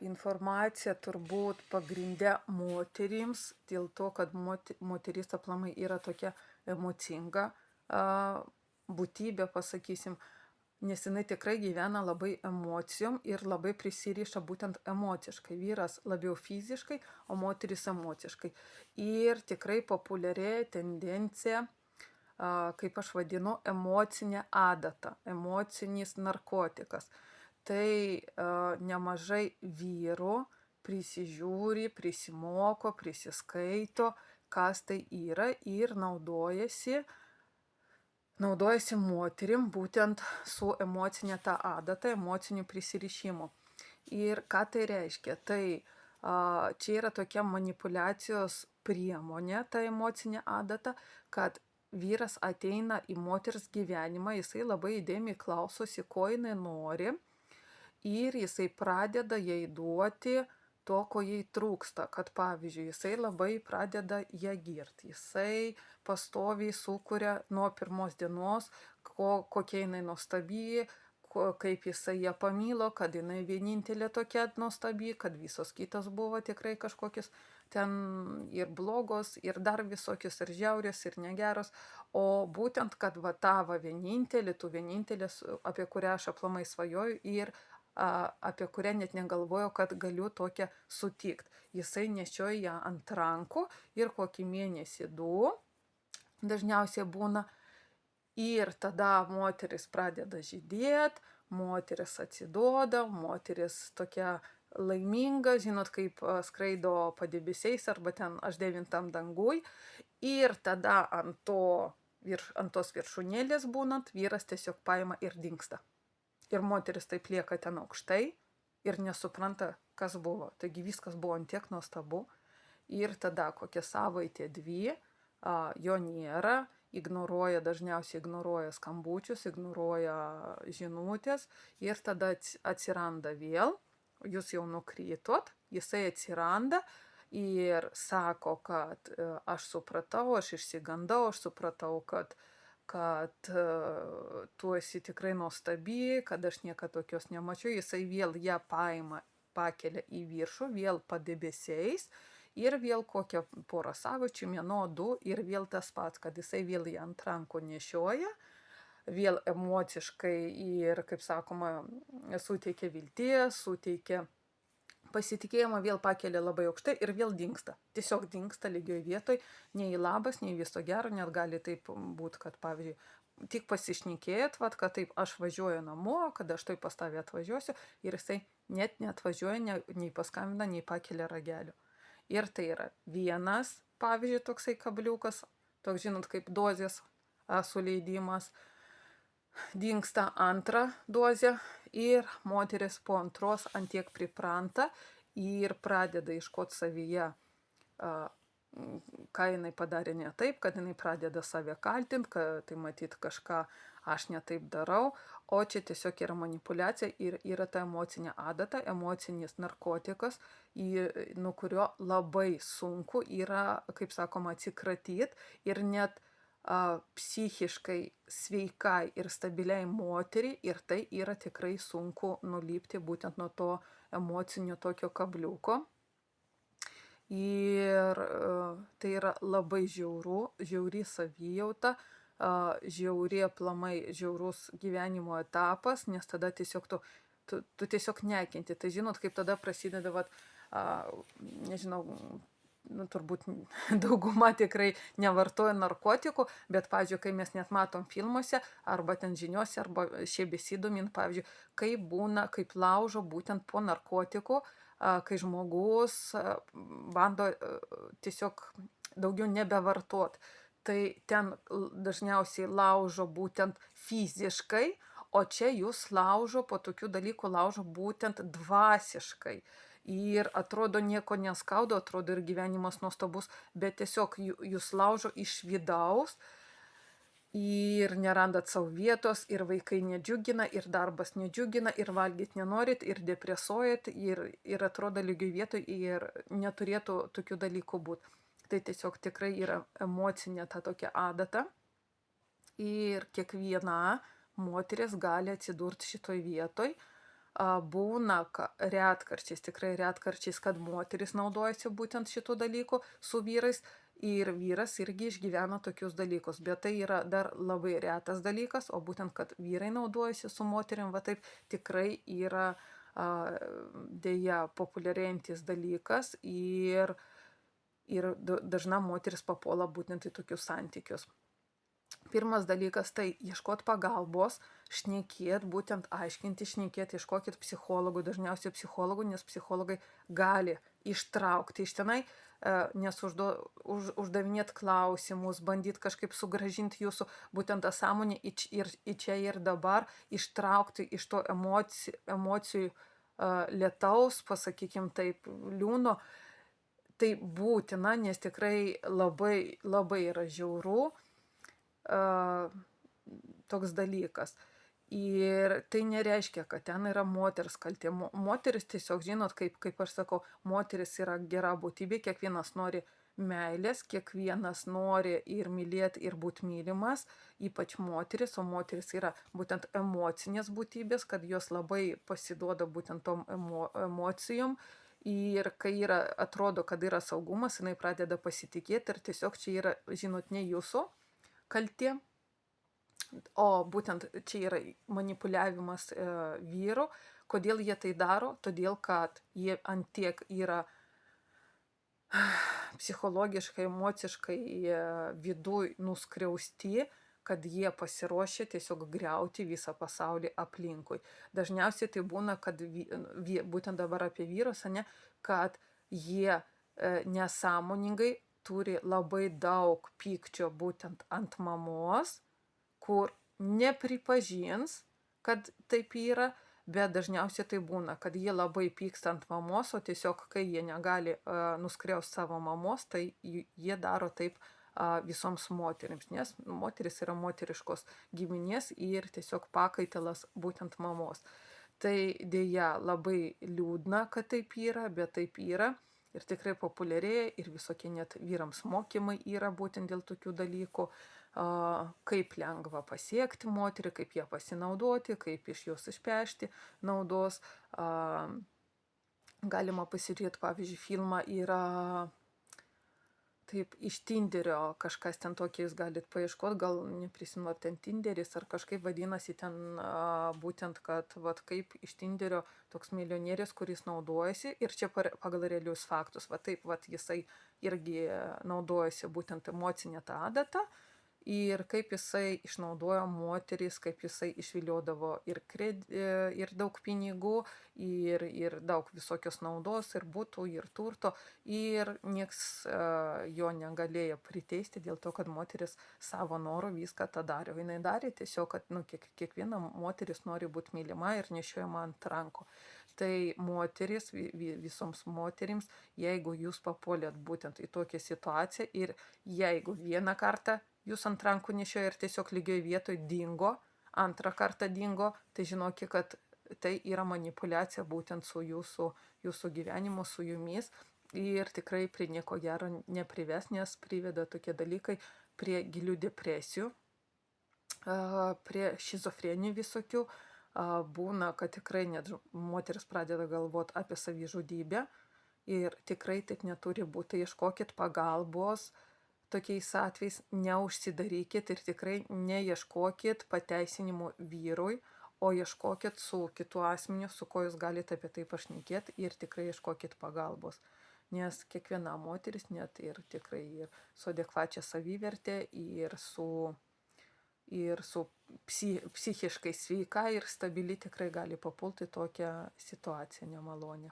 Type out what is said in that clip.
Informacija turbūt pagrinde moterims, dėl to, kad moteris aplamai yra tokia emocinga būtybė, pasakysim, nes jinai tikrai gyvena labai emocijom ir labai prisiriša būtent emociškai. Vyras labiau fiziškai, o moteris emociškai. Ir tikrai populiarėja tendencija, kaip aš vadinu, emocinė adata, emocinis narkotikas. Tai nemažai vyrų prisižiūri, prisimoko, prisiskaito, kas tai yra ir naudojasi moterim būtent su emocinė ta adata, emociniu prisirišimu. Ir ką tai reiškia? Tai čia yra tokia manipulacijos priemonė, ta emocinė adata, kad vyras ateina į moters gyvenimą, jisai labai įdėmiai klausosi, ko jinai nori. Ir jisai pradeda jai duoti to, ko jai trūksta, kad pavyzdžiui, jisai labai pradeda ją girti, jisai pastoviai sukuria nuo pirmos dienos, kokia jinai nuostabi, kaip jisai ją pamilo, kad jinai vienintelė tokia nuostabi, kad visos kitos buvo tikrai kažkokios ten ir blogos, ir dar visokios, ir žiaurios, ir negeros, o būtent, kad va tavo vienintelė, tu vienintelės, apie kurią aš aplamai svajoju ir apie kurią net negalvojau, kad galiu tokią sutikti. Jisai nešioja ją ant rankų ir kokį mėnesį, 2 dažniausiai būna. Ir tada moteris pradeda žydėti, moteris atsiduoda, moteris tokia laiminga, žinot, kaip skraido padebesiais arba ten aš 9 dangui. Ir tada ant tos viršūnėlės būnant, vyras tiesiog paima ir dingsta. Ir moteris taip lieka ten aukštai ir nesupranta, kas buvo. Taigi viskas buvo antiek nuostabu. Ir tada kokią savaitę 2 jo nėra, dažniausiai ignoruoja skambučius, ignoruoja žinutės ir tada atsiranda vėl, jūs jau nukrytot, jisai atsiranda ir sako, kad aš supratau, aš išsigandau, aš supratau, kad tu esi tikrai nuostabi, kad aš niekada tokios nemačiau, jisai vėl ją paima, pakelia į viršų, vėl padebesiais ir vėl kokią porą savaičių, mėnuo, 2 ir vėl tas pats, kad jisai vėl ją ant rankų nešioja, vėl emociškai ir, kaip sakoma, suteikia vilties, suteikia pasitikėjimą, vėl pakelia labai aukštai ir vėl dingsta. Tiesiog dingsta lygioj vietoj, nei labas, nei viso gero, net gali taip būti, kad pavyzdžiui, tik pasišnekėjot, kad taip aš važiuoju namo, kad aš tai pas tave atvažiuosiu ir jisai net neatvažiuoja, nei paskambina, nei pakelia ragelio. Ir tai yra vienas, pavyzdžiui, toksai kabliukas, toks žinot, kaip dozės suleidimas. Dingsta antra dozė ir moteris po antros antiek pripranta ir pradeda ieškoti savyje, ką jinai padarė ne taip, kad jinai pradeda save kaltinti, kad tai matyt kažką aš ne taip darau, o čia tiesiog yra manipulacija ir yra ta emocinė adata, emocinis narkotikas, nuo kurio labai sunku yra, kaip sakoma, atsikratyti ir net psichiškai sveikai ir stabiliai moteriai ir tai yra tikrai sunku nulipti būtent nuo to emocinio tokio kabliuko. Ir tai yra labai žiauri savijauta, žiauri aplamai žiaurus gyvenimo etapas, nes tada tiesiog tu tiesiog nekenti. Tai žinot, kaip tada prasideda, nežinau, turbūt dauguma tikrai nevartoja narkotikų, bet, pavyzdžiui, kai mes net matom filmuose, arba ten žiniuose, arba šiaip besidomint, pavyzdžiui, kaip būna, kaip laužo būtent po narkotikų, kai žmogus bando tiesiog daugiau nebevartot. Tai ten dažniausiai laužo būtent fiziškai, o čia jūs laužo, po tokių dalykų laužo būtent dvasiškai. Ir atrodo nieko neskaudo, atrodo ir gyvenimas nuostabus, bet tiesiog jūs laužo iš vidaus ir nerandat savo vietos, ir vaikai nedžiugina, ir darbas nedžiugina, ir valgyti nenorit, ir depresuojat, ir atrodo lygiai vietoj, ir neturėtų tokių dalykų būti. Tai tiesiog tikrai yra emocinė ta tokia adata ir kiekviena moteris gali atsidurti šitoj vietoj, Būna retkarčiais, tikrai retkarčiais, kad moterys naudojasi būtent šitų dalykų su vyrais ir vyras irgi išgyvena tokius dalykus, bet tai yra dar labai retas dalykas, o būtent, kad vyrai naudojasi su moterim, va taip tikrai yra dėja populiarėjantis dalykas ir dažna moteris papuola būtent į tokius santykius. Pirmas dalykas tai ieškot pagalbos, šnekėt, būtent aiškinti, šnekėt, ieškokit psichologų, dažniausiai psichologų, nes psichologai gali ištraukti iš tenai, nes uždavinėt klausimus, bandyt kažkaip sugrąžinti jūsų būtent tą sąmonę į čia ir dabar, ištraukti iš to emocijų lietaus, pasakykim taip, liūno. Tai būtina, nes tikrai labai, labai yra žiauru toks dalykas. Ir tai nereiškia, kad ten yra moters kaltė. Moteris tiesiog, žinot, kaip aš sakau, moteris yra gera būtybė, kiekvienas nori meilės, kiekvienas nori ir mylėti, ir būti mylimas, ypač moteris, o moteris yra būtent emocinės būtybės, kad jos labai pasiduoda būtent tom emocijom. Ir kai atrodo, kad yra saugumas, jinai pradeda pasitikėti ir tiesiog čia yra, žinot, ne jūsų kaltė, o būtent čia yra manipuliavimas vyrų. Kodėl jie tai daro? Todėl, kad jie antiek yra psichologiškai, emociškai viduj nuskriausti, kad jie pasiruošia tiesiog griauti visą pasaulį aplinkui. Dažniausiai tai būna, kad būtent dabar apie vyrus, ne, kad jie nesąmoningai turi labai daug pykčio būtent ant mamos, kur nepripažins, kad taip yra, bet dažniausiai tai būna, kad jie labai pyksta ant mamos, o tiesiog kai jie negali nuskriausti savo mamos, tai jie daro taip visoms moterims, nes moteris yra moteriškos giminės ir tiesiog pakaitalas būtent mamos. Tai dėja labai liūdna, kad taip yra, bet taip yra. Ir tikrai populiarėja ir visokie net vyrams mokymai yra būtent dėl tokių dalykų, kaip lengva pasiekti moterį, kaip ją pasinaudoti, kaip iš jos išpešti naudos. Galima pasižiūrėti, pavyzdžiui, filmą yra taip iš Tinderio, kažkas ten tokį jūs galit paieškoti, gal neprisimenu, ar ten Tinderis, ar kažkaip vadinasi ten būtent, kad vat kaip iš Tinderio toks milijonierius, kuris naudojasi, ir čia pagal realius faktus, va taip, vat jisai irgi naudojasi būtent emocinę tą adatą, ir kaip jisai išnaudojo moteris, kaip jisai išviliodavo ir daug pinigų, ir daug visokios naudos, ir būtų, ir turto, ir nieks jo negalėjo priteisti dėl to, kad moteris savo norų viską tą darė. Jinai darė tiesiog, kad kiekviena moteris nori būti mylima ir nešiojama ant rankų. Tai moteris, visoms moterims, jeigu jūs papuolėt būtent į tokią situaciją ir jeigu vieną kartą jūs ant rankų nešioja ir tiesiog lygioj vietoj dingo, antrą kartą dingo, tai žinokit, kad tai yra manipuliacija būtent su jūsų gyvenimu, su jumis, ir tikrai prie nieko gero neprives, nes priveda tokie dalykai prie gilių depresijų, prie šizofrenijų visokių. Būna, kad tikrai net moteris pradeda galvoti apie savižudybę ir tikrai taip neturi būti. Ieškokit pagalbos tokiais atvejais, neužsidarykit ir tikrai neieškokit pateisinimų vyrui, o ieškokit su kitu asmeniu, su kuo jūs galite apie tai pašnekėti, ir tikrai ieškokit pagalbos. Nes kiekviena moteris net ir tikrai ir su adekvačia savivertė ir su psichiškai sveika ir stabili tikrai gali papulti tokią situaciją nemalonę.